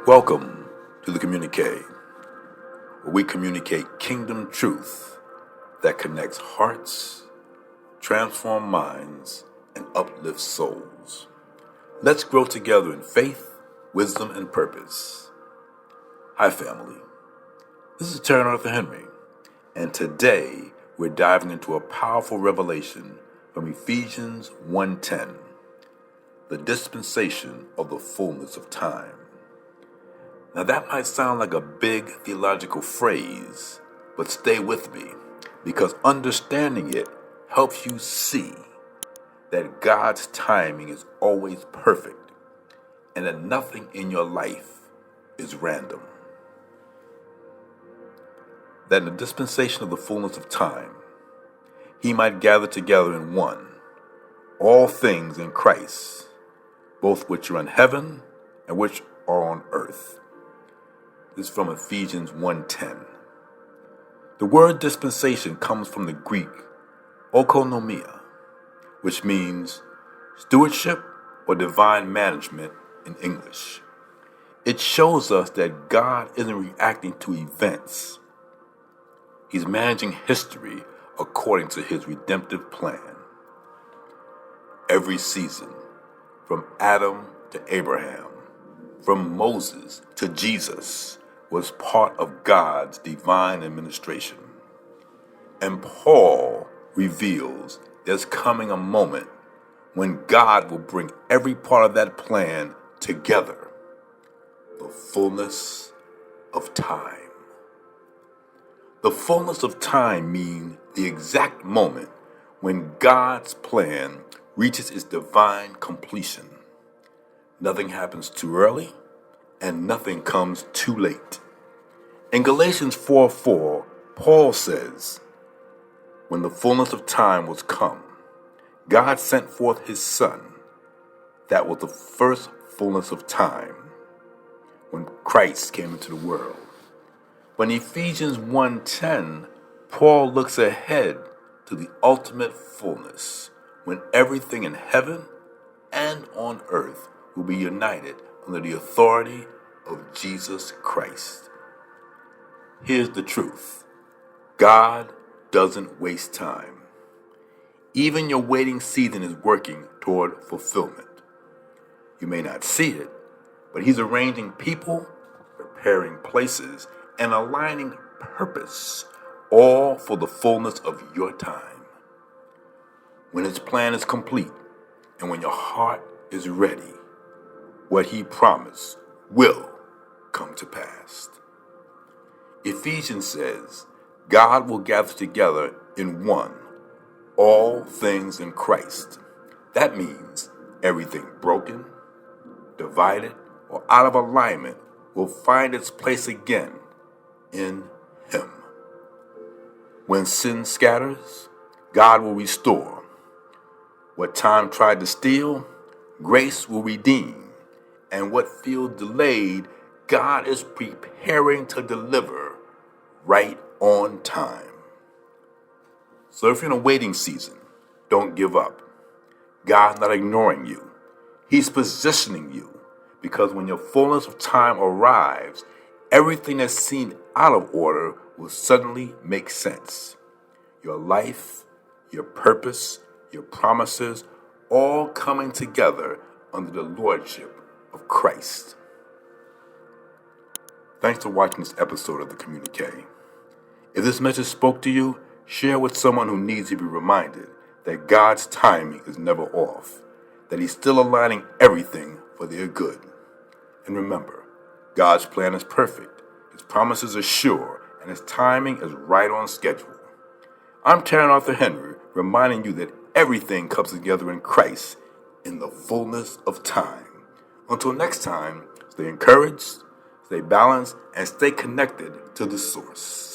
Welcome to the Communique, where we communicate kingdom truth that connects hearts, transforms minds, and uplifts souls. Let's grow together in faith, wisdom, and purpose. Hi, family. This is Tarrent-Arthur Henry, and today we're diving into a powerful revelation from Ephesians 1:10, the dispensation of the fullness of time. Now that might sound like a big theological phrase, but stay with me, because understanding it helps you see that God's timing is always perfect and that nothing in your life is random. That in the dispensation of the fullness of time, He might gather together in one all things in Christ, both which are in heaven and which are on earth. This is from Ephesians 1:10. The word dispensation comes from the Greek oikonomia, which means stewardship or divine management in English. It shows us that God isn't reacting to events. He's managing history according to His redemptive plan. Every season, from Adam to Abraham, from Moses to Jesus, was part of God's divine administration. And Paul reveals there's coming a moment when God will bring every part of that plan together, the fullness of time. The fullness of time means the exact moment when God's plan reaches its divine completion. Nothing happens too early, and nothing comes too late. In Galatians 4:4, Paul says, when the fullness of time was come, God sent forth His Son. That was the first fullness of time, when Christ came into the world. But in Ephesians 1:10, Paul looks ahead to the ultimate fullness, when everything in heaven and on earth will be united under the authority of Jesus Christ. Here's the truth. God doesn't waste time. Even your waiting season is working toward fulfillment. You may not see it, but He's arranging people, preparing places, and aligning purpose, all for the fullness of your time. When His plan is complete, and when your heart is ready, what He promised will come to pass. Ephesians says, God will gather together in one all things in Christ. That means everything broken, divided, or out of alignment will find its place again in Him. When sin scatters, God will restore. What time tried to steal, grace will redeem. And what feels delayed, God is preparing to deliver right on time. So if you're in a waiting season, don't give up. God's not ignoring you. He's positioning you, because when your fullness of time arrives, everything that seemed out of order will suddenly make sense. Your life, your purpose, your promises, all coming together under the lordship of Christ. Thanks for watching this episode of the Communique. If this message spoke to you, share with someone who needs to be reminded that God's timing is never off, that He's still aligning everything for their good. And remember, God's plan is perfect, His promises are sure, and His timing is right on schedule. I'm Tarrent-Arthur Henry, reminding you that everything comes together in Christ in the fullness of time. Until next time, stay encouraged, stay balanced, and stay connected to the source.